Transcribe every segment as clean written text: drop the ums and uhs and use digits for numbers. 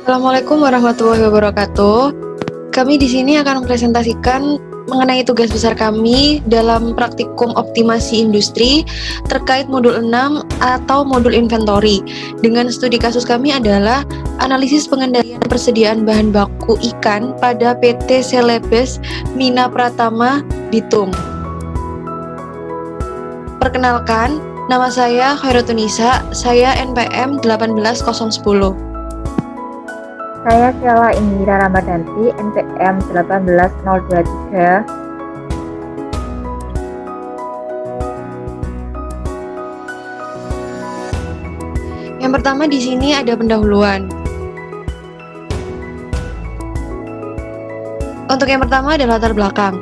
Assalamualaikum warahmatullahi wabarakatuh. Kami di sini akan mempresentasikan mengenai tugas besar kami dalam praktikum optimasi industri terkait modul 6 atau modul inventory. Dengan studi kasus kami adalah analisis pengendalian persediaan bahan baku ikan pada PT Celebes Mina Pratama Bitung. Perkenalkan, nama saya Khairutunisa, saya NPM 18010. Saya Sheila Indira Ramadanti, NPM 18023. Yang pertama di sini ada pendahuluan. Untuk yang pertama adalah latar belakang.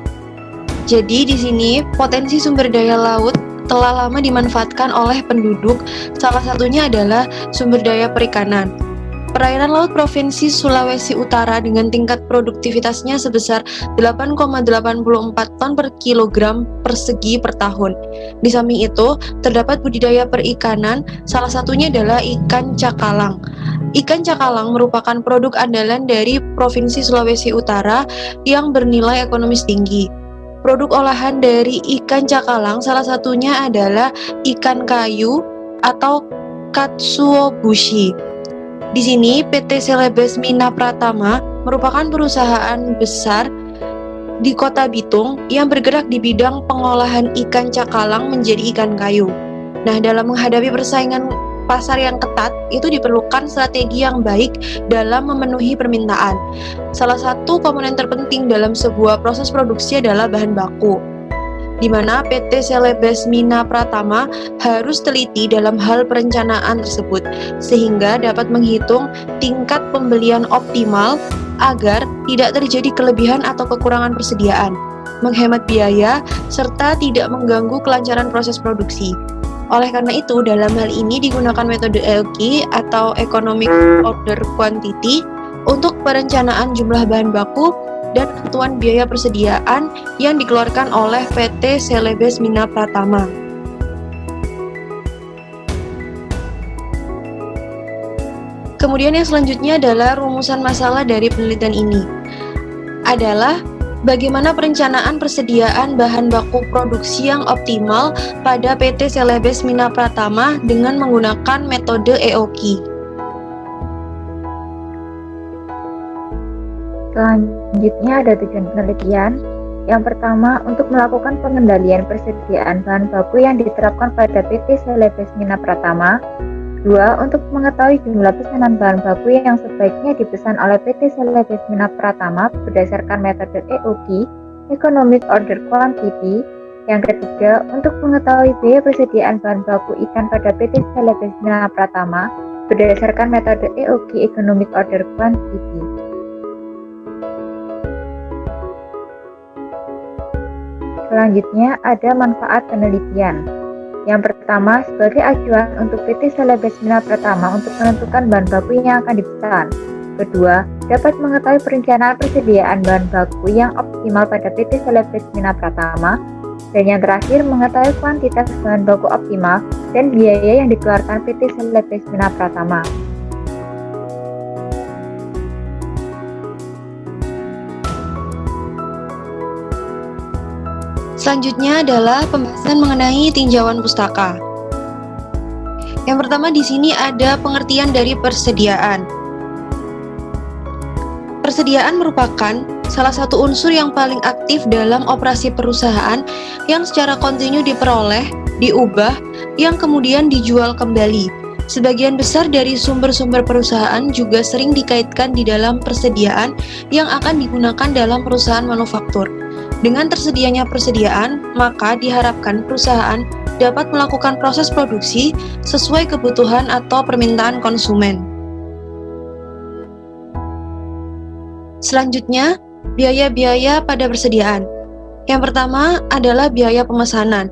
Jadi di sini potensi sumber daya laut telah lama dimanfaatkan oleh penduduk, salah satunya adalah sumber daya perikanan. Perairan laut Provinsi Sulawesi Utara dengan tingkat produktivitasnya sebesar 8,84 ton per kilogram persegi per tahun. Di samping itu, terdapat budidaya perikanan, salah satunya adalah ikan cakalang. Ikan cakalang merupakan produk andalan dari Provinsi Sulawesi Utara yang bernilai ekonomis tinggi. Produk olahan dari ikan cakalang salah satunya adalah ikan kayu atau katsuobushi. Di sini PT Celebes Mina Pratama merupakan perusahaan besar di Kota Bitung yang bergerak di bidang pengolahan ikan cakalang menjadi ikan kayu. Nah, dalam menghadapi persaingan pasar yang ketat, itu diperlukan strategi yang baik dalam memenuhi permintaan. Salah satu komponen terpenting dalam sebuah proses produksi adalah bahan baku, di mana PT Celebes Mina Pratama harus teliti dalam hal perencanaan tersebut, sehingga dapat menghitung tingkat pembelian optimal agar tidak terjadi kelebihan atau kekurangan persediaan, menghemat biaya, serta tidak mengganggu kelancaran proses produksi. Oleh karena itu, dalam hal ini digunakan metode EOQ atau Economic Order Quantity untuk perencanaan jumlah bahan baku dan tentuan biaya persediaan yang dikeluarkan oleh PT Celebes Mina Pratama. Kemudian yang selanjutnya adalah rumusan masalah dari penelitian ini. Adalah bagaimana perencanaan persediaan bahan baku produksi yang optimal pada PT Celebes Mina Pratama dengan menggunakan metode EOQ. Selanjutnya ada tujuan penelitian. Yang pertama, untuk melakukan pengendalian persediaan bahan baku yang diterapkan pada PT Celebes Mina Pratama. Dua, untuk mengetahui jumlah pesanan bahan baku yang sebaiknya dipesan oleh PT Celebes Mina Pratama berdasarkan metode EOQ, Economic Order Quantity. Yang ketiga, untuk mengetahui biaya persediaan bahan baku ikan pada PT Celebes Mina Pratama berdasarkan metode EOQ, Economic Order Quantity. Selanjutnya ada manfaat penelitian. Yang pertama, sebagai acuan untuk PT Celebes Mina Pratama untuk menentukan bahan baku yang akan dipesan. Kedua, dapat mengetahui perencanaan persediaan bahan baku yang optimal pada PT Celebes Mina Pratama. Dan yang terakhir, mengetahui kuantitas bahan baku optimal dan biaya yang dikeluarkan PT Celebes Mina Pratama. Selanjutnya adalah pembahasan mengenai tinjauan pustaka. Yang pertama di sini ada pengertian dari persediaan. Persediaan merupakan salah satu unsur yang paling aktif dalam operasi perusahaan yang secara kontinu diperoleh, diubah, yang kemudian dijual kembali. Sebagian besar dari sumber-sumber perusahaan juga sering dikaitkan di dalam persediaan yang akan digunakan dalam perusahaan manufaktur. Dengan tersedianya persediaan, maka diharapkan perusahaan dapat melakukan proses produksi sesuai kebutuhan atau permintaan konsumen. Selanjutnya, biaya-biaya pada persediaan. Yang pertama adalah biaya pemesanan.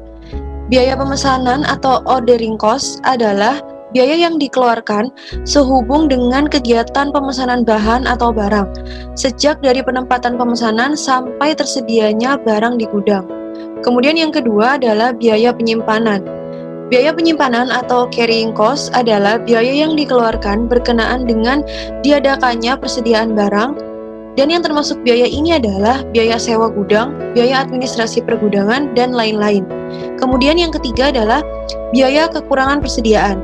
Biaya pemesanan atau ordering cost adalah biaya yang dikeluarkan sehubung dengan kegiatan pemesanan bahan atau barang, sejak dari penempatan pemesanan sampai tersedianya barang di gudang. Kemudian yang kedua adalah biaya penyimpanan. Biaya penyimpanan atau carrying cost adalah biaya yang dikeluarkan berkenaan dengan diadakannya persediaan barang, dan yang termasuk biaya ini adalah biaya sewa gudang, biaya administrasi pergudangan, dan lain-lain. Kemudian yang ketiga adalah biaya kekurangan persediaan.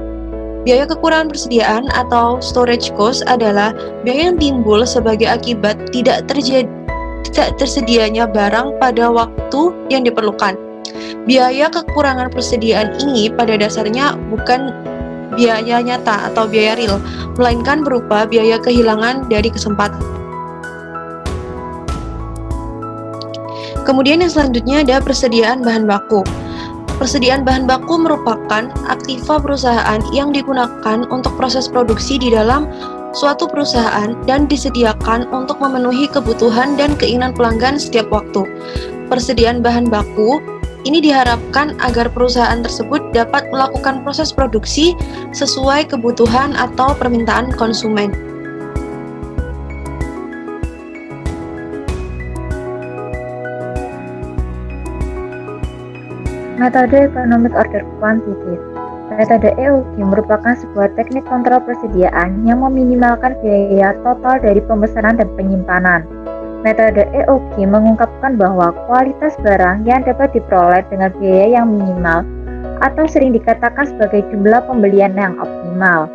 Biaya kekurangan persediaan atau storage cost adalah biaya yang timbul sebagai akibat tidak tersedianya barang pada waktu yang diperlukan. Biaya kekurangan persediaan ini pada dasarnya bukan biaya nyata atau biaya real, melainkan berupa biaya kehilangan dari kesempatan. Kemudian yang selanjutnya ada persediaan bahan baku. Persediaan bahan baku merupakan aktiva perusahaan yang digunakan untuk proses produksi di dalam suatu perusahaan dan disediakan untuk memenuhi kebutuhan dan keinginan pelanggan setiap waktu. Persediaan bahan baku ini diharapkan agar perusahaan tersebut dapat melakukan proses produksi sesuai kebutuhan atau permintaan konsumen. Metode Economic Order Quantitative. Metode EOQ merupakan sebuah teknik kontrol persediaan yang meminimalkan biaya total dari pemesanan dan penyimpanan. Metode EOQ mengungkapkan bahwa kualitas barang yang dapat diperoleh dengan biaya yang minimal atau sering dikatakan sebagai jumlah pembelian yang optimal.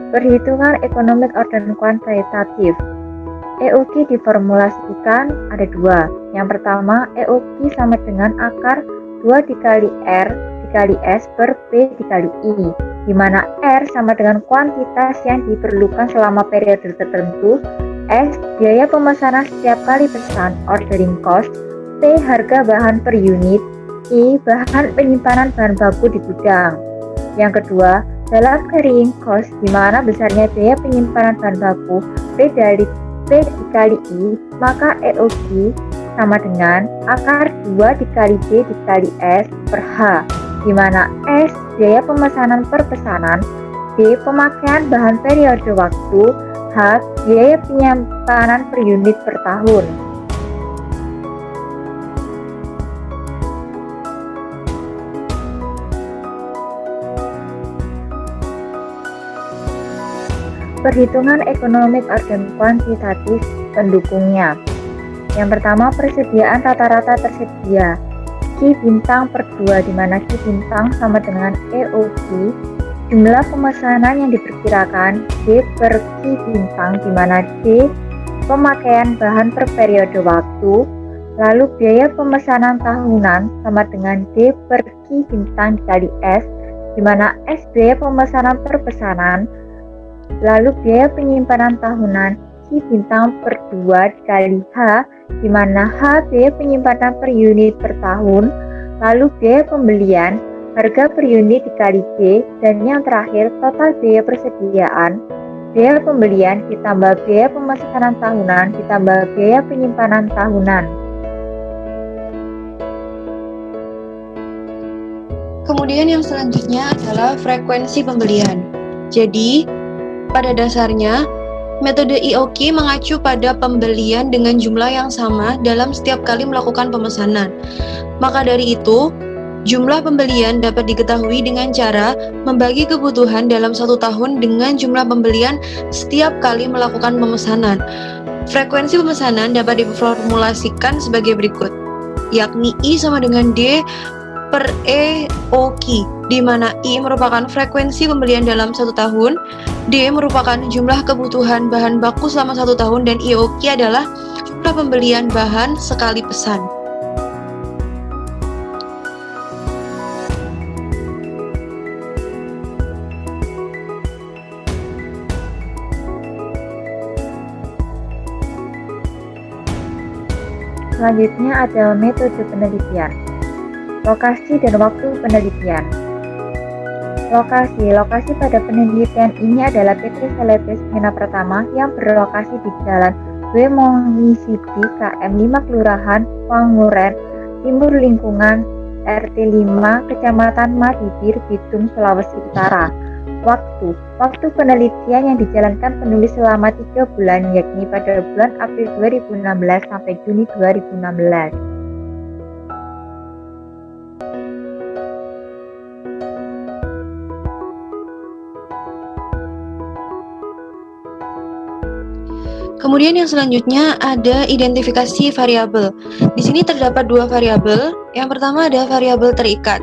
Perhitungan Economic Order Quantitative. EOQ diformulasikan ada dua. Yang pertama, EOQ sama dengan akar 2 dikali R dikali S per P dikali I, di mana R sama dengan kuantitas yang diperlukan selama periode tertentu, S biaya pemesanan setiap kali pesan ordering cost, P harga bahan per unit, I bahan penyimpanan bahan baku di gudang. Yang kedua, dalam carrying cost, di mana besarnya biaya penyimpanan bahan baku P dikali I, maka EOQ sama dengan akar 2 dikali B dikali S per H, di mana S biaya pemesanan per pesanan, B pemakaian bahan periode waktu, H biaya penyimpanan per unit per tahun. Perhitungan Economic Order Quantitative pendukungnya. Yang pertama, persediaan rata-rata tersedia. Q bintang per 2, di mana Q bintang sama dengan EOQ, jumlah pemesanan yang diperkirakan, D per Q bintang, di mana D pemakaian bahan per periode waktu, lalu biaya pemesanan tahunan sama dengan D per Q bintang dikali S, di mana S biaya pemesanan per pesanan, lalu biaya penyimpanan tahunan Q bintang per 2 dikali H, di mana H biaya penyimpanan per unit per tahun, lalu biaya pembelian, harga per unit dikali B, dan yang terakhir total biaya persediaan, biaya pembelian ditambah biaya pemesanan tahunan ditambah biaya penyimpanan tahunan. Kemudian yang selanjutnya adalah frekuensi pembelian. Jadi, pada dasarnya, metode EOQ mengacu pada pembelian dengan jumlah yang sama dalam setiap kali melakukan pemesanan. Maka dari itu, jumlah pembelian dapat diketahui dengan cara membagi kebutuhan dalam 1 tahun dengan jumlah pembelian setiap kali melakukan pemesanan. Frekuensi pemesanan dapat diformulasikan sebagai berikut, yakni I sama dengan D per EOQ, di mana I merupakan frekuensi pembelian dalam 1 tahun, D merupakan jumlah kebutuhan bahan baku selama 1 tahun, dan EOQ adalah jumlah pembelian bahan sekali pesan. Selanjutnya ada metode penelitian. Lokasi dan waktu penelitian. Lokasi pada penelitian ini adalah PT Celebes Mina Pratama yang berlokasi di Jalan W. Mongisidi KM 5 Kelurahan Wanguren, Timur Lingkungan, RT 5, Kecamatan Madibir, Bitung, Sulawesi Utara. Waktu penelitian yang dijalankan penulis selama 3 bulan, yakni pada bulan April 2016 sampai Juni 2016. Kemudian yang selanjutnya ada identifikasi variabel. Di sini terdapat dua variabel. Yang pertama ada variabel terikat.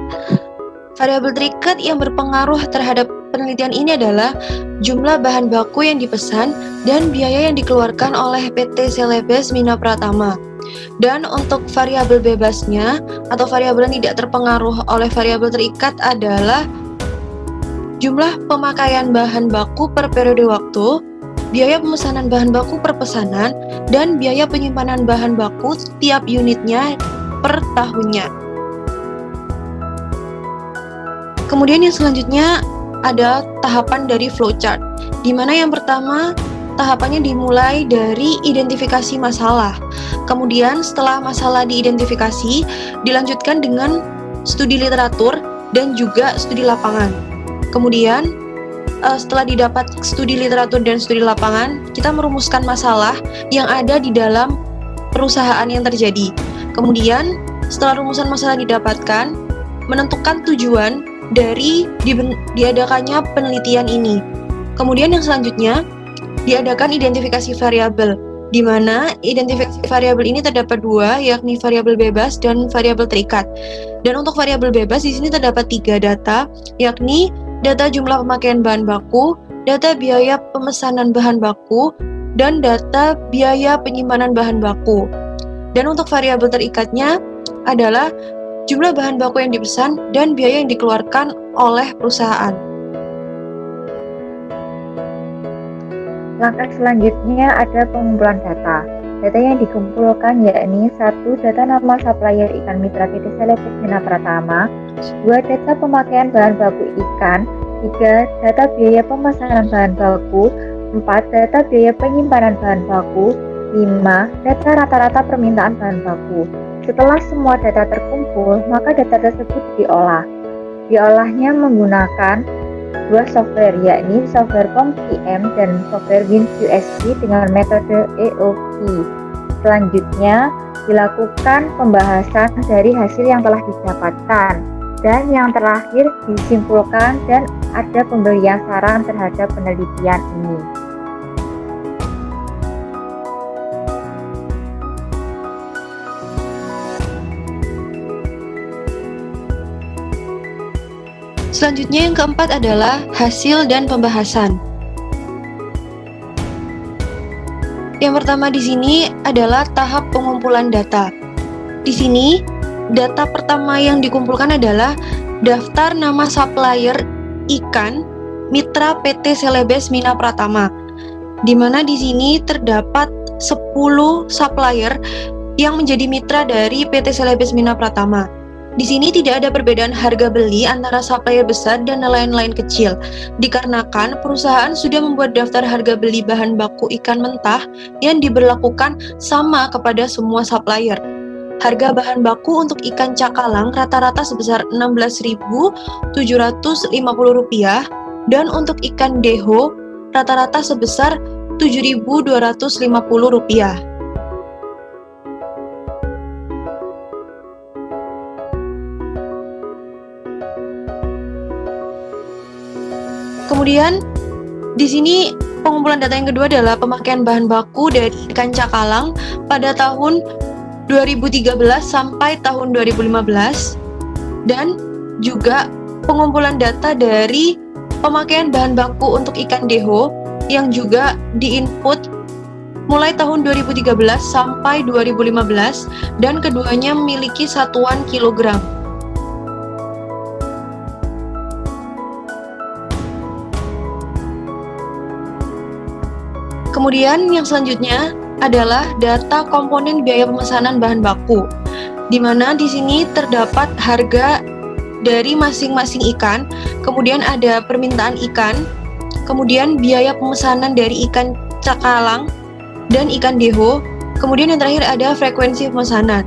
Variabel terikat yang berpengaruh terhadap penelitian ini adalah jumlah bahan baku yang dipesan dan biaya yang dikeluarkan oleh PT Celebes Mina Pratama. Dan untuk variabel bebasnya atau variabel yang tidak terpengaruh oleh variabel terikat adalah jumlah pemakaian bahan baku per periode waktu, biaya pemesanan bahan baku per pesanan, dan biaya penyimpanan bahan baku tiap unitnya per tahunnya. Kemudian yang selanjutnya ada tahapan dari flowchart, di mana yang pertama tahapannya dimulai dari identifikasi masalah. Kemudian setelah masalah diidentifikasi, dilanjutkan dengan studi literatur dan juga studi lapangan. Kemudian setelah didapat studi literatur dan studi lapangan, kita merumuskan masalah yang ada di dalam perusahaan yang terjadi. Kemudian setelah rumusan masalah didapatkan, menentukan tujuan dari diadakannya penelitian ini. Kemudian yang selanjutnya diadakan identifikasi variabel, di mana identifikasi variabel ini terdapat dua, yakni variabel bebas dan variabel terikat. Dan untuk variabel bebas di sini terdapat 3 data, yakni data jumlah pemakaian bahan baku, data biaya pemesanan bahan baku, dan data biaya penyimpanan bahan baku. Dan untuk variabel terikatnya adalah jumlah bahan baku yang dipesan dan biaya yang dikeluarkan oleh perusahaan. Langkah selanjutnya ada pengumpulan data. Data yang dikumpulkan yakni 1. Data nama supplier ikan mitra PT Celebes Mina Pratama, 2. Data pemakaian bahan baku ikan, 3. Data biaya pemesanan bahan baku, 4. Data biaya penyimpanan bahan baku, 5. Data rata-rata permintaan bahan baku. Setelah semua data terkumpul, maka data tersebut diolah. Diolahnya menggunakan 2 software, yakni software POM-PM dan software WinQSP dengan metode EOQ. Selanjutnya, dilakukan pembahasan dari hasil yang telah didapatkan. Dan yang terakhir, disimpulkan dan ada pemberian saran terhadap penelitian ini. Selanjutnya yang keempat adalah hasil dan pembahasan. Yang pertama di sini adalah tahap pengumpulan data. Di sini data pertama yang dikumpulkan adalah daftar nama supplier ikan mitra PT Celebes Mina Pratama, di mana di sini terdapat 10 supplier yang menjadi mitra dari PT Celebes Mina Pratama. Di sini tidak ada perbedaan harga beli antara supplier besar dan nelayan-nelayan kecil, dikarenakan perusahaan sudah membuat daftar harga beli bahan baku ikan mentah yang diberlakukan sama kepada semua supplier. Harga bahan baku untuk ikan cakalang rata-rata sebesar Rp16.750 dan untuk ikan deho rata-rata sebesar Rp7.250. Kemudian di sini pengumpulan data yang kedua adalah pemakaian bahan baku dari ikan cakalang pada tahun 2013 sampai tahun 2015, dan juga pengumpulan data dari pemakaian bahan baku untuk ikan deho yang juga diinput mulai tahun 2013 sampai 2015, dan keduanya memiliki satuan kilogram. Kemudian yang selanjutnya adalah data komponen biaya pemesanan bahan baku, di mana di sini terdapat harga dari masing-masing ikan, kemudian ada permintaan ikan, kemudian biaya pemesanan dari ikan cakalang dan ikan deho, kemudian yang terakhir ada frekuensi pemesanan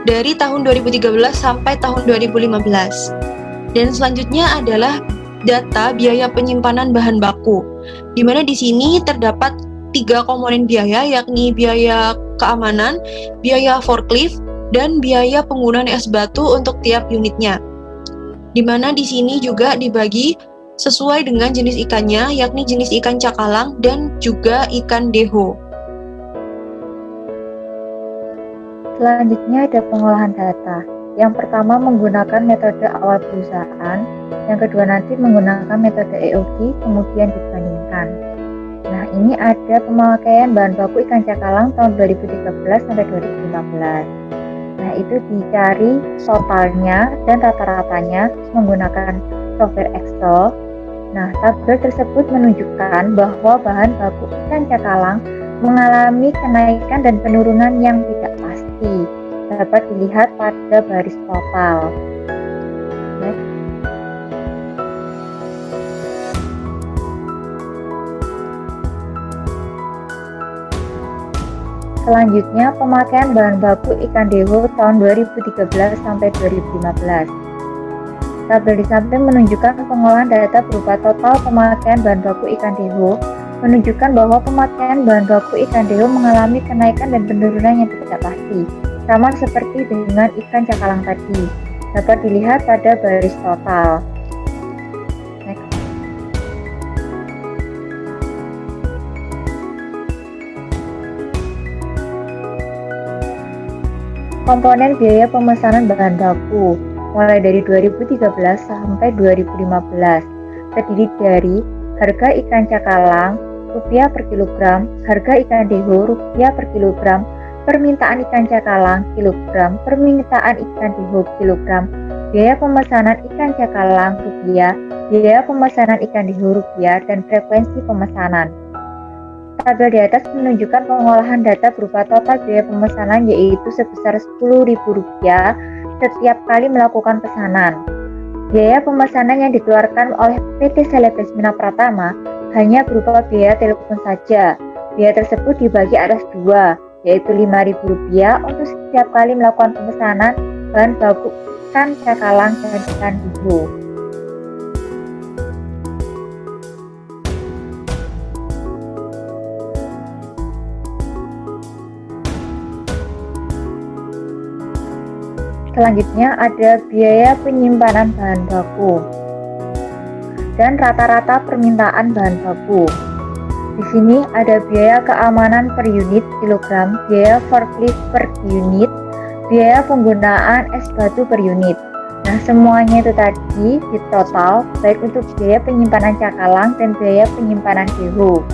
dari tahun 2013 sampai tahun 2015. Dan selanjutnya adalah data biaya penyimpanan bahan baku, di mana di sini terdapat 3 komponen biaya, yakni biaya keamanan, biaya forklift, dan biaya penggunaan es batu untuk tiap unitnya. Di mana di sini juga dibagi sesuai dengan jenis ikannya, yakni jenis ikan cakalang dan juga ikan deho. Selanjutnya ada pengolahan data. Yang pertama menggunakan metode awal perusahaan, yang kedua nanti menggunakan metode EOG, kemudian dibandingkan. Nah, ini ada pemakaian bahan baku ikan cakalang tahun 2013 sampai 2015. Nah, itu dicari totalnya dan rata-ratanya menggunakan software Excel. Nah, tabel tersebut menunjukkan bahwa bahan baku ikan cakalang mengalami kenaikan dan penurunan yang tidak pasti. Dapat dilihat pada baris total. Next. Selanjutnya, pemakaian bahan baku ikan deho tahun 2013 sampai 2015. Tabel di samping menunjukkan pengolahan data berupa total pemakaian bahan baku ikan deho, menunjukkan bahwa pemakaian bahan baku ikan deho mengalami kenaikan dan penurunan yang tidak pasti, sama seperti dengan ikan cakalang tadi. Dapat dilihat pada baris total. Next. Komponen biaya pemesanan bahan baku mulai dari 2013 sampai 2015 terdiri dari harga ikan cakalang rupiah per kilogram, harga ikan deho rupiah per kilogram, permintaan ikan cakalang kilogram, permintaan ikan deho kilogram, biaya pemesanan ikan cakalang rupiah, biaya pemesanan ikan deho rupiah, dan frekuensi pemesanan. Tabel di atas menunjukkan pengolahan data berupa total biaya pemesanan yaitu sebesar Rp10.000 setiap kali melakukan pesanan. Biaya pemesanan yang dikeluarkan oleh PT Celebes Mina Pratama hanya berupa biaya telepon saja. Biaya tersebut dibagi atas dua, yaitu Rp5.000 untuk setiap kali melakukan pemesanan bahan baku ikan cakalang dan ikan deho. Selanjutnya ada biaya penyimpanan bahan baku dan rata-rata permintaan bahan baku. Di sini ada biaya keamanan per unit kilogram, biaya forklift per unit, biaya penggunaan es batu per unit. Nah, semuanya itu tadi di total baik untuk biaya penyimpanan cakalang dan biaya penyimpanan deho.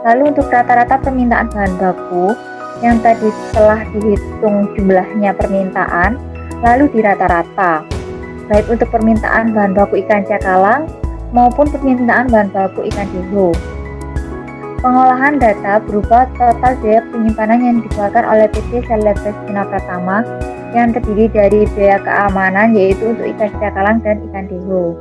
Lalu untuk rata-rata permintaan bahan baku yang tadi setelah dihitung jumlahnya permintaan lalu di rata-rata baik untuk permintaan bahan baku ikan cakalang maupun permintaan bahan baku ikan deho. Pengolahan data berupa total biaya penyimpanan yang dikeluarkan oleh PT Celebes Mina Pratama yang terdiri dari biaya keamanan yaitu untuk ikan cakalang dan ikan deho.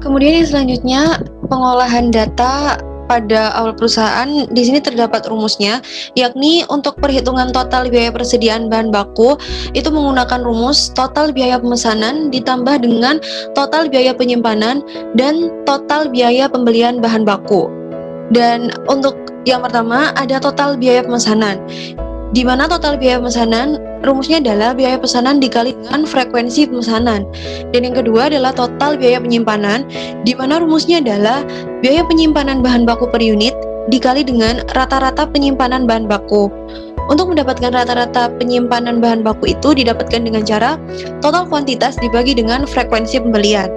Kemudian yang selanjutnya pengolahan data pada awal perusahaan. Di sini terdapat rumusnya, yakni untuk perhitungan total biaya persediaan bahan baku itu menggunakan rumus total biaya pemesanan ditambah dengan total biaya penyimpanan dan total biaya pembelian bahan baku. Dan untuk yang pertama ada total biaya pemesanan, di mana total biaya pemesanan rumusnya adalah biaya pesanan dikali dengan frekuensi pemesanan. Dan yang kedua adalah total biaya penyimpanan, di mana rumusnya adalah biaya penyimpanan bahan baku per unit dikali dengan rata-rata penyimpanan bahan baku. Untuk mendapatkan rata-rata penyimpanan bahan baku itu didapatkan dengan cara total kuantitas dibagi dengan frekuensi pembelian.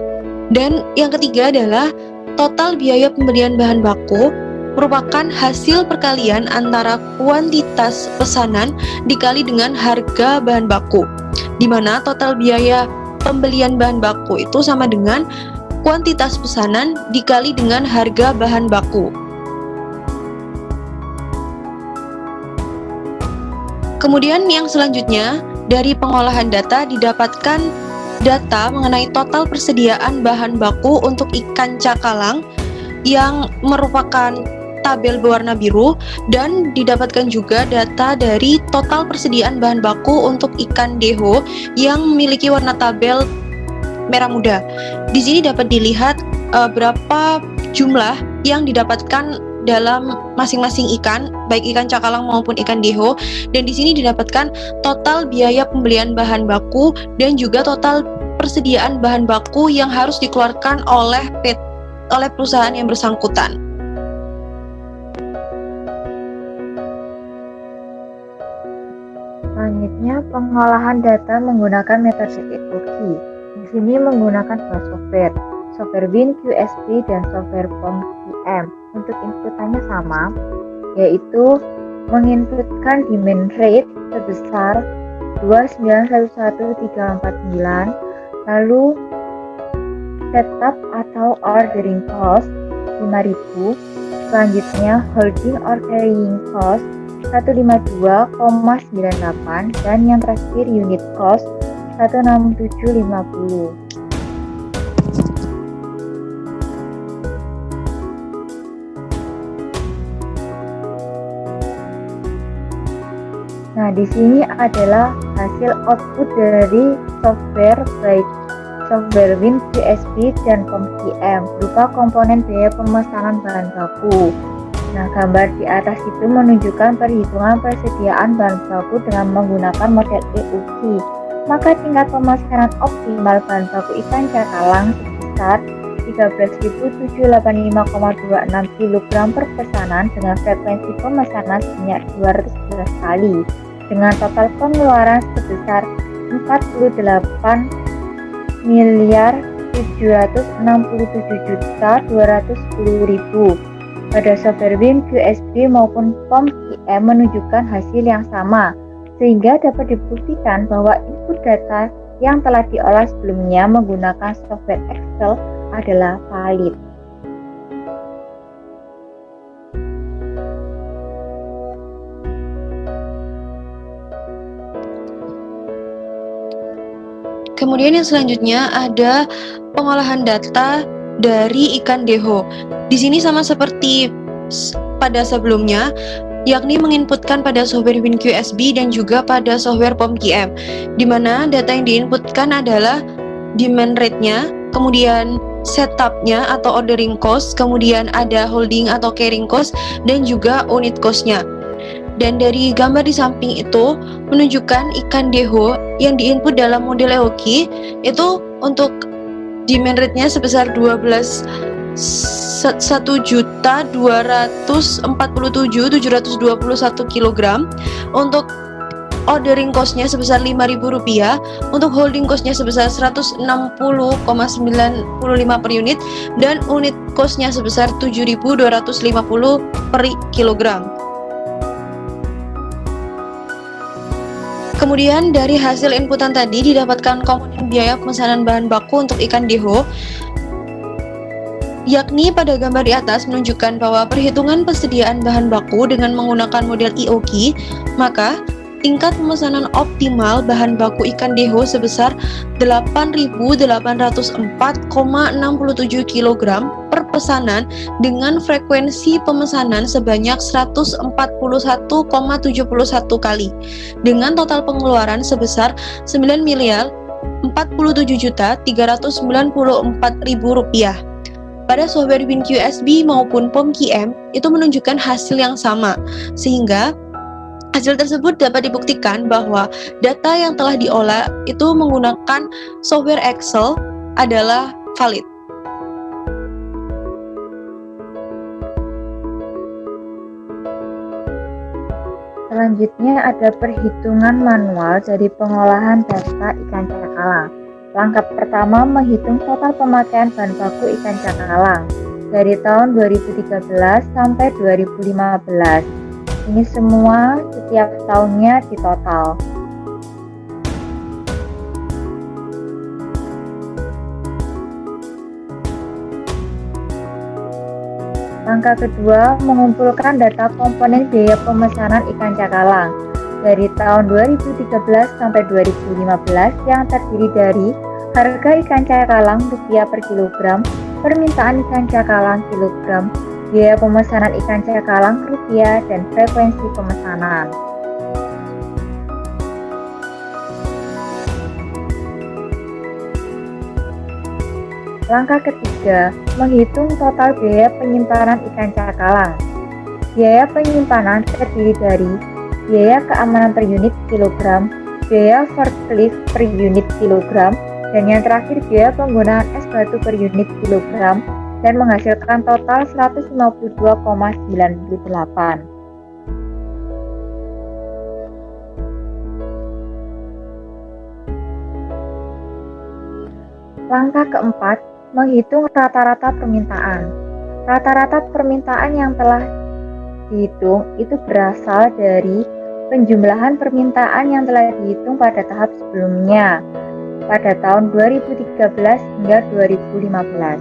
Dan yang ketiga adalah total biaya pembelian bahan baku merupakan hasil perkalian antara kuantitas pesanan dikali dengan harga bahan baku, di mana total biaya pembelian bahan baku itu sama dengan kuantitas pesanan dikali dengan harga bahan baku. Kemudian yang selanjutnya, dari pengolahan data didapatkan data mengenai total persediaan bahan baku untuk ikan cakalang yang merupakan tabel berwarna biru, dan didapatkan juga data dari total persediaan bahan baku untuk ikan deho yang memiliki warna tabel merah muda. Di sini dapat dilihat berapa jumlah yang didapatkan dalam masing-masing ikan, baik ikan cakalang maupun ikan deho, dan di sini didapatkan total biaya pembelian bahan baku dan juga total persediaan bahan baku yang harus dikeluarkan oleh perusahaan yang bersangkutan. Selanjutnya, pengolahan data menggunakan metode EOQ. Di sini menggunakan dua software WinQSP dan software POM-QM. Untuk inputannya sama, yaitu menginputkan demand rate sebesar 2911349, lalu setup atau ordering cost 5.000, selanjutnya holding or carrying cost 152,98, dan yang terakhir unit cost 16750. Nah, di sini adalah hasil output dari software baik software WinQSP dan POM-QM berupa komponen biaya pemesanan bahan baku. Nah, gambar di atas itu menunjukkan perhitungan persediaan bahan baku dengan menggunakan model EOQ. Maka tingkat pemesanan optimal bahan baku ikan cakalang sebesar 13.785,26 kg per pesanan dengan frekuensi pemesanan sebanyak 211 kali, dengan total pengeluaran sebesar 48.767.210.000 pada software WinQSP maupun POM-QM menunjukkan hasil yang sama, sehingga dapat dibuktikan bahwa input data yang telah diolah sebelumnya menggunakan software Excel adalah valid. Kemudian yang selanjutnya ada pengolahan data dari ikan deho. Di sini sama seperti pada sebelumnya, yakni menginputkan pada software WinQSP dan juga pada software POM-QM, di mana data yang diinputkan adalah demand rate-nya, kemudian setup-nya atau ordering cost, kemudian ada holding atau carrying cost, dan juga unit cost-nya. Dan dari gambar di samping itu menunjukkan ikan deho yang diinput dalam model EOQ itu untuk demand rate-nya sebesar 1.247.721 kg, untuk ordering cost-nya sebesar Rp5.000, untuk holding cost-nya sebesar 160,95 per unit, dan unit cost-nya sebesar 7.250 per kilogram. Kemudian dari hasil inputan tadi didapatkan komponen biaya pemesanan bahan baku untuk ikan deho, yakni pada gambar di atas menunjukkan bahwa perhitungan persediaan bahan baku dengan menggunakan model EOQ, maka tingkat pemesanan optimal bahan baku ikan deho sebesar 8.804,67 kg per pesanan dengan frekuensi pemesanan sebanyak 141,71 kali, dengan total pengeluaran sebesar Rp9.047.394.000. Pada software WinQSP maupun POM-QM itu menunjukkan hasil yang sama, sehingga hasil tersebut dapat dibuktikan bahwa data yang telah diolah itu menggunakan software Excel adalah valid. Selanjutnya ada perhitungan manual dari pengolahan data ikan cakalang. Langkah pertama menghitung total pemakaian bahan baku ikan cakalang dari tahun 2013 sampai 2015. Ini semua setiap tahunnya ditotal. Langkah kedua, mengumpulkan data komponen biaya pemesanan ikan cakalang dari tahun 2013 sampai 2015 yang terdiri dari harga ikan cakalang rupiah per kilogram, permintaan ikan cakalang kilogram, biaya pemesanan ikan cakalang rupiah, dan frekuensi pemesanan. Langkah ketiga, menghitung total biaya penyimpanan ikan cakalang. Biaya penyimpanan terdiri dari biaya keamanan per unit kilogram, biaya forklift per unit kilogram, dan yang terakhir biaya penggunaan es batu per unit kilogram, dan menghasilkan total 152,98. Langkah keempat, menghitung rata-rata permintaan. Rata-rata permintaan yang telah dihitung itu berasal dari penjumlahan permintaan yang telah dihitung pada tahap sebelumnya, pada tahun 2013 hingga 2015.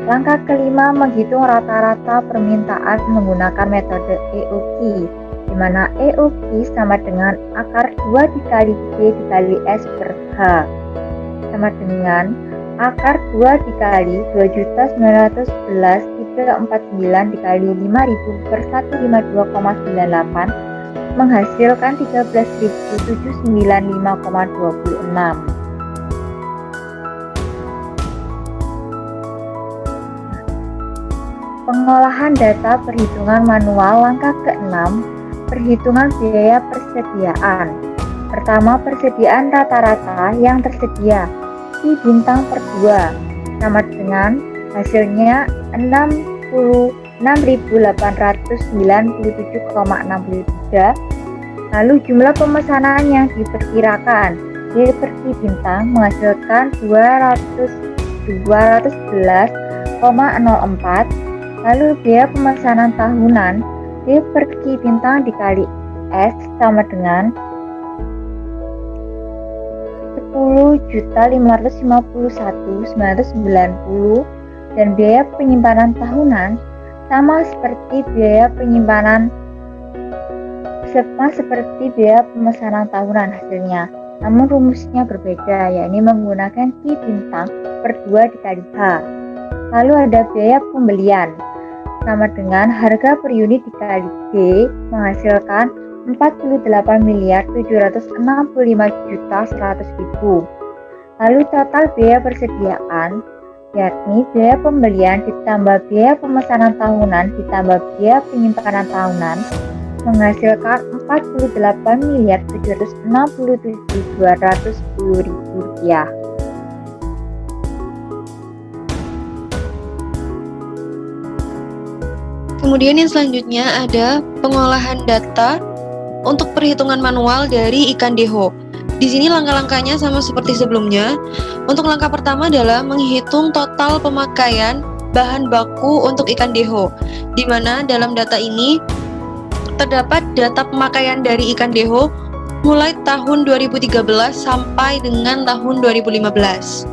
Langkah kelima, menghitung rata-rata permintaan menggunakan metode EOQ, di mana EOQ sama dengan akar 2 dikali B dikali S per H, sama dengan akar 2 dikali 2.911.349 dikali 5.000 per 152,98 menghasilkan 13.795,26. Pengolahan data perhitungan manual. Langkah ke-6, perhitungan biaya persediaan. Pertama, persediaan rata-rata yang tersedia Q bintang per 2 sama dengan hasilnya 66.897,63. Lalu jumlah pemesanan yang diperkirakan D per Q bintang menghasilkan 211,04. Lalu biaya pemesanan tahunan D per Q bintang dikali S sama dengan 10.551.990, dan biaya penyimpanan tahunan sama seperti biaya pemesanan tahunan hasilnya. Namun rumusnya berbeda, yakni menggunakan Q bintang per 2 dikali H. Lalu ada biaya pembelian sama dengan harga per unit dikali D menghasilkan 48.765.100.000. Lalu total biaya persediaan yakni biaya pembelian ditambah biaya pemesanan tahunan ditambah biaya penyimpanan tahunan menghasilkan 48.767.210.000 rupiah. Kemudian yang selanjutnya ada pengolahan data untuk perhitungan manual dari ikan deho. Di sini langkah-langkahnya sama seperti sebelumnya. Untuk langkah pertama adalah menghitung total pemakaian bahan baku untuk ikan deho, di mana dalam data ini terdapat data pemakaian dari ikan deho mulai tahun 2013 sampai dengan tahun 2015.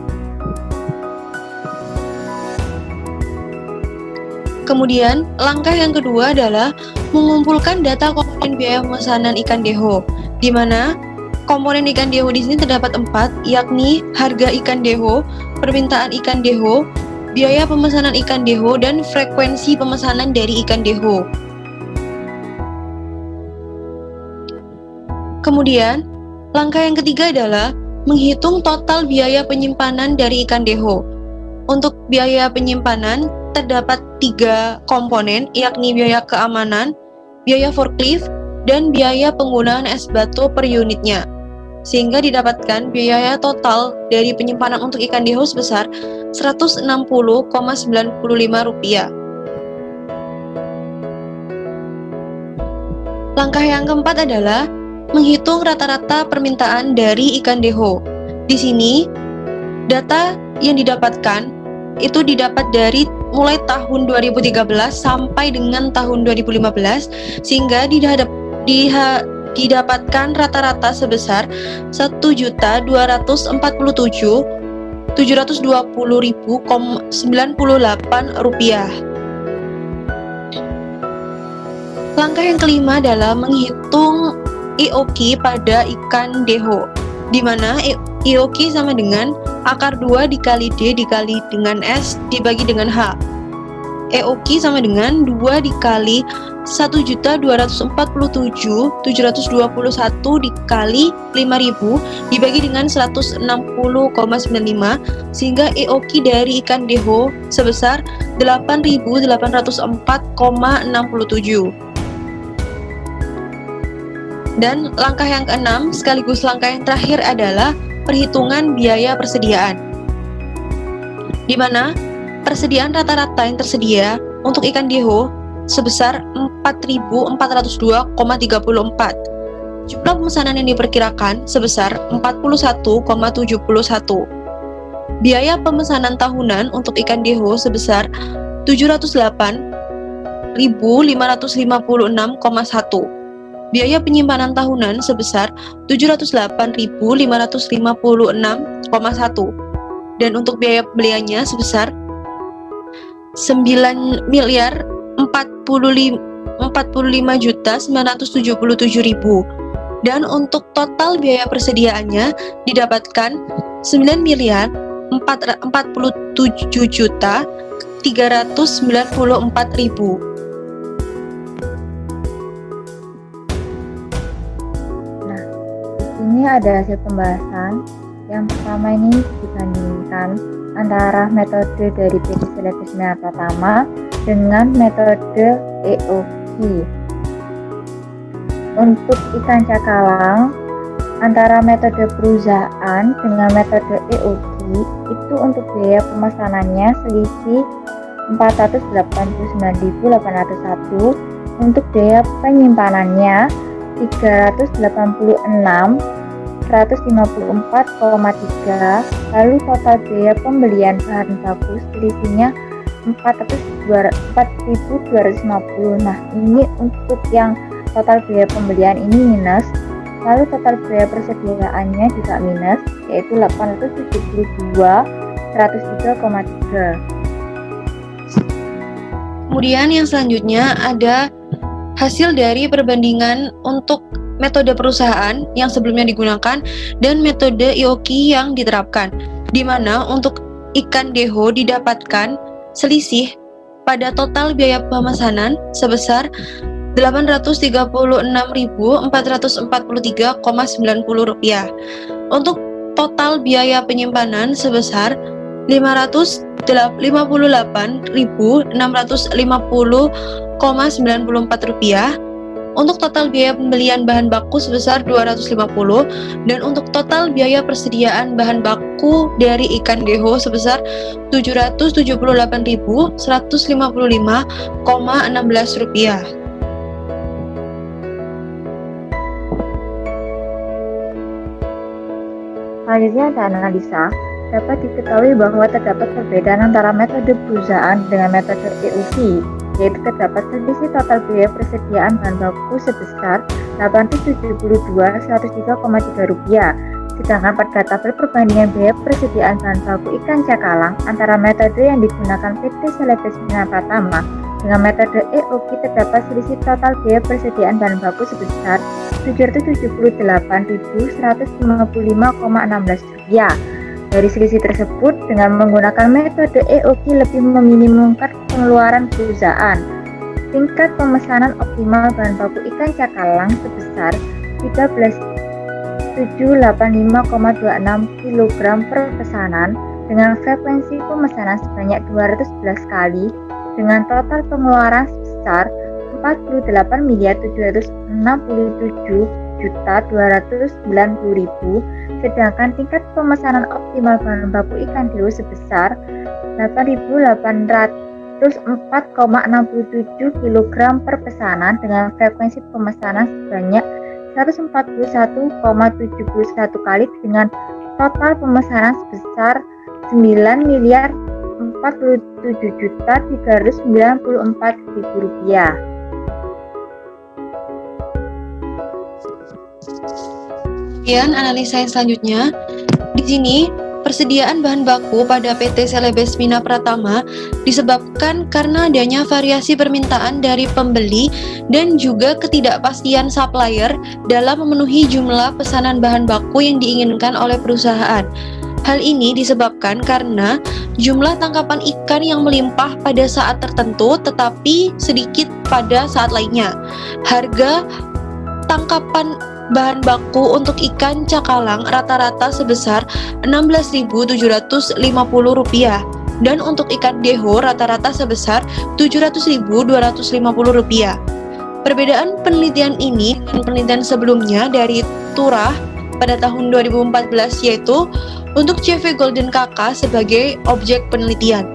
Kemudian, langkah yang kedua adalah mengumpulkan data komponen biaya pemesanan ikan deho, di mana komponen ikan deho di sini terdapat 4, yakni harga ikan deho, permintaan ikan deho, biaya pemesanan ikan deho, dan frekuensi pemesanan dari ikan deho. Kemudian, langkah yang ketiga adalah menghitung total biaya penyimpanan dari ikan deho. Untuk biaya penyimpanan terdapat 3 komponen, yakni biaya keamanan, biaya forklift, dan biaya penggunaan es batu per unitnya, sehingga didapatkan biaya total dari penyimpanan untuk ikan deho sebesar Rp160,95. Langkah yang keempat adalah menghitung rata-rata permintaan dari ikan deho. Di sini, data yang didapatkan itu didapat dari mulai tahun 2013 sampai dengan tahun 2015, sehingga didapatkan rata-rata sebesar Rp1.747.720.098. Langkah yang kelima adalah menghitung EOQ pada ikan deho, di mana IOQ sama dengan akar 2 dikali D dikali dengan S dibagi dengan H. EOQ sama dengan 2 dikali 1.247.721 dikali 5.000 dibagi dengan 160,95 sehingga EOQ dari ikan deho sebesar 8.804,67. Dan langkah yang keenam sekaligus langkah yang terakhir adalah perhitungan biaya persediaan, di mana persediaan rata-rata yang tersedia untuk ikan deho sebesar 4.402,34. Jumlah pemesanan yang diperkirakan sebesar 41,71. Biaya pemesanan tahunan untuk ikan deho sebesar 708.556,1. Biaya penyimpanan tahunan sebesar 708.556,1. Dan untuk biaya pembeliannya sebesar 9.045.977.000. Dan untuk total biaya persediaannya didapatkan 9.047.394.000. Ini ada hasil pembahasan. Yang pertama ini dibandingkan antara metode dari PT Selebes Minat Pratama dengan metode EOQ. Untuk ikan cakalang, antara metode perusahaan dengan metode EOQ itu untuk biaya pemesanannya selisih 489.801, untuk biaya penyimpanannya 386.154,3, lalu total biaya pembelian bahan baku selisihnya 4.250. Nah, ini untuk yang total biaya pembelian ini minus, lalu total biaya persediaannya juga minus, yaitu 872.103,3. Kemudian yang selanjutnya ada hasil dari perbandingan untuk metode perusahaan yang sebelumnya digunakan dan metode IOQ yang diterapkan, di mana untuk ikan deho didapatkan selisih pada total biaya pemesanan sebesar Rp846.443,90. Untuk total biaya penyimpanan sebesar Rp588.650,94. Untuk total biaya pembelian bahan baku sebesar Rp250, dan untuk total biaya persediaan bahan baku dari ikan deho sebesar Rp778.155,16. Selanjutnya ada analisa. Dapat diketahui bahwa terdapat perbedaan antara metode perusahaan dengan metode EOQ, yaitu terdapat selisih total biaya persediaan bahan baku sebesar Rp872.103,3. Sedangkan pada tabel perbandingan biaya persediaan bahan baku ikan cakalang antara metode yang digunakan PT Selebes Minat Pratama dengan metode EOQ terdapat selisih total biaya persediaan bahan baku sebesar Rp778.155,16. Dari selisih tersebut, dengan menggunakan metode EOQ lebih meminimumkan pengeluaran perusahaan. Tingkat pemesanan optimal bahan baku ikan cakalang sebesar 13.785,26 kg per pesanan dengan frekuensi pemesanan sebanyak 211 kali dengan total pengeluaran sebesar Rp48.767.290.000, sedangkan tingkat pemesanan optimal bahan baku ikan deho sebesar 8.804,67 kg per pesanan dengan frekuensi pemesanan sebanyak 141,71 kali dengan total pemesanan sebesar Rp9.047.394.000. Kemudian analisa yang selanjutnya, di sini Persediaan bahan baku pada PT Selebes Mina Pratama disebabkan karena adanya variasi permintaan dari pembeli dan juga ketidakpastian supplier dalam memenuhi jumlah pesanan bahan baku yang diinginkan oleh perusahaan. Hal ini disebabkan karena jumlah tangkapan ikan yang melimpah pada saat tertentu tetapi sedikit pada saat lainnya. Harga tangkapan bahan baku untuk ikan cakalang rata-rata sebesar Rp16.750 dan untuk ikan deho rata-rata sebesar Rp700.250. Perbedaan penelitian ini dengan penelitian sebelumnya dari Turah pada tahun 2014 yaitu untuk CV Golden KK sebagai objek penelitian.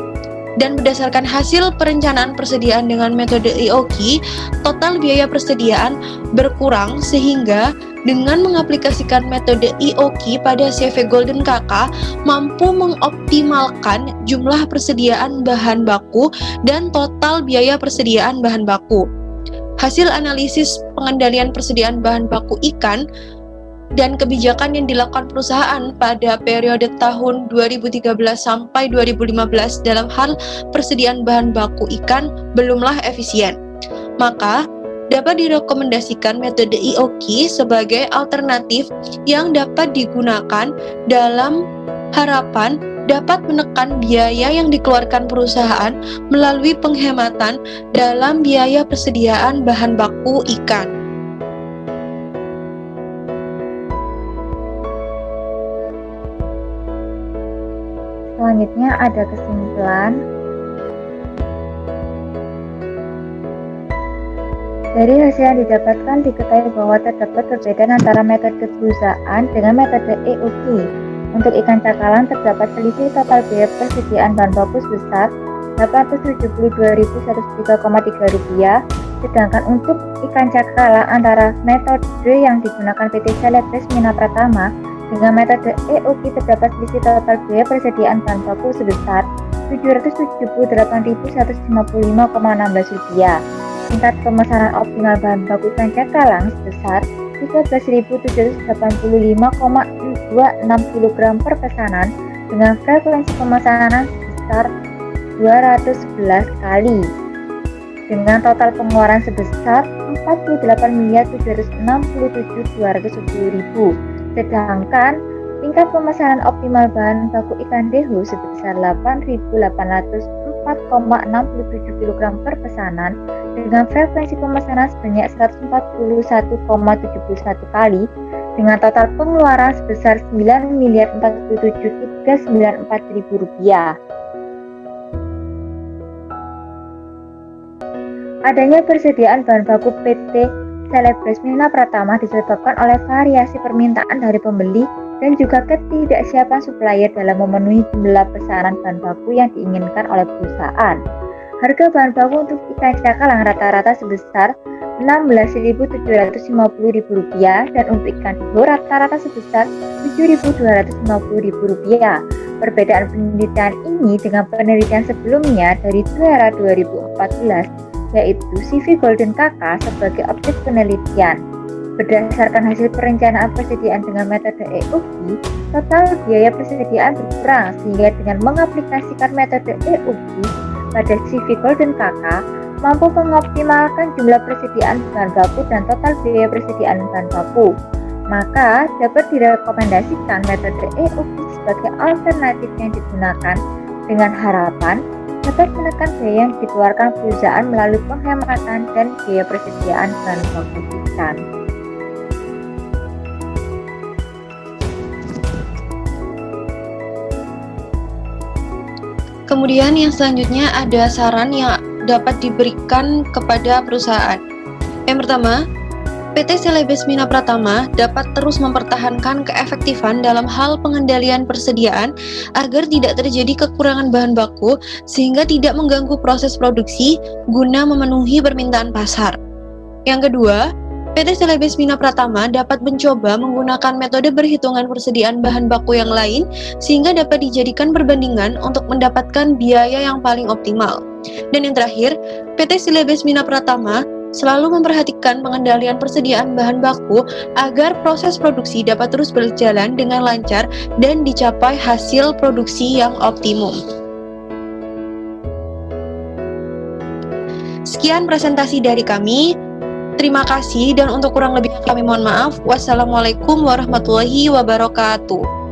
Dan berdasarkan hasil perencanaan persediaan dengan metode IOQ, total biaya persediaan berkurang sehingga dengan mengaplikasikan metode IOQ pada CV Golden KK mampu mengoptimalkan jumlah persediaan bahan baku dan total biaya persediaan bahan baku. Hasil analisis pengendalian persediaan bahan baku ikan dan kebijakan yang dilakukan perusahaan pada periode tahun 2013 sampai 2015 dalam hal persediaan bahan baku ikan belumlah efisien. Maka, dapat direkomendasikan metode IOQ sebagai alternatif yang dapat digunakan dalam harapan dapat menekan biaya yang dikeluarkan perusahaan melalui penghematan dalam biaya persediaan bahan baku ikan. Selanjutnya ada kesimpulan. Dari hasil yang didapatkan diketahui bahwa terdapat perbedaan antara metode perusahaan dengan metode EOQ. Untuk ikan cakalang terdapat selisih total biaya persediaan bahan baku sebesar Rp872.103,3, sedangkan untuk ikan cakalang antara metode yang digunakan PT Selebes Mina Pratama dengan metode EOQ terdapat selisih total biaya persediaan bahan baku sebesar Rp778.155,16. Tingkat pemesanan optimal bahan baku ikan cakalang sebesar 13.785,26 kg per pesanan dengan frekuensi pemesanan sebesar 211 kali dengan total pengeluaran sebesar Rp48.767.210.000. Sedangkan tingkat pemesanan optimal bahan baku ikan dehu sebesar 8.804,67 kg per pesanan dengan frekuensi pemesanan sebanyak 141,71 kali dengan total pengeluaran sebesar Rp9.047.394.000. Adanya persediaan bahan baku PT Selebes Mina Pratama disebabkan oleh variasi permintaan dari pembeli dan juga ketidaksiapan supplier dalam memenuhi jumlah pesanan bahan baku yang diinginkan oleh perusahaan. Harga bahan baku untuk ikan cakalang rata-rata sebesar Rp16.750.000 dan untuk ikan deho rata-rata sebesar Rp7.250.000. Perbedaan penelitian ini dengan penelitian sebelumnya dari era 2014 yaitu CV Golden KK sebagai objek penelitian. Berdasarkan hasil perencanaan persediaan dengan metode EOQ, total biaya persediaan berkurang sehingga dengan mengaplikasikan metode EOQ pada CV Golden KK mampu mengoptimalkan jumlah persediaan bahan baku dan total biaya persediaan bahan baku. Maka dapat direkomendasikan metode EOQ sebagai alternatif yang digunakan dengan harapan dapat menekan biaya yang dikeluarkan perusahaan melalui penghematan dan biaya persediaan bahan baku ikan. Kemudian yang selanjutnya ada saran yang dapat diberikan kepada perusahaan. Yang pertama, PT Selebes Mina Pratama dapat terus mempertahankan keefektifan dalam hal pengendalian persediaan agar tidak terjadi kekurangan bahan baku sehingga tidak mengganggu proses produksi guna memenuhi permintaan pasar. Yang kedua, PT Selebes Mina Pratama dapat mencoba menggunakan metode perhitungan persediaan bahan baku yang lain sehingga dapat dijadikan perbandingan untuk mendapatkan biaya yang paling optimal. Dan yang terakhir, PT Selebes Mina Pratama selalu memperhatikan pengendalian persediaan bahan baku agar proses produksi dapat terus berjalan dengan lancar dan dicapai hasil produksi yang optimum. Sekian presentasi dari kami. Terima kasih dan untuk kurang lebih kami mohon maaf. Wassalamualaikum warahmatullahi wabarakatuh.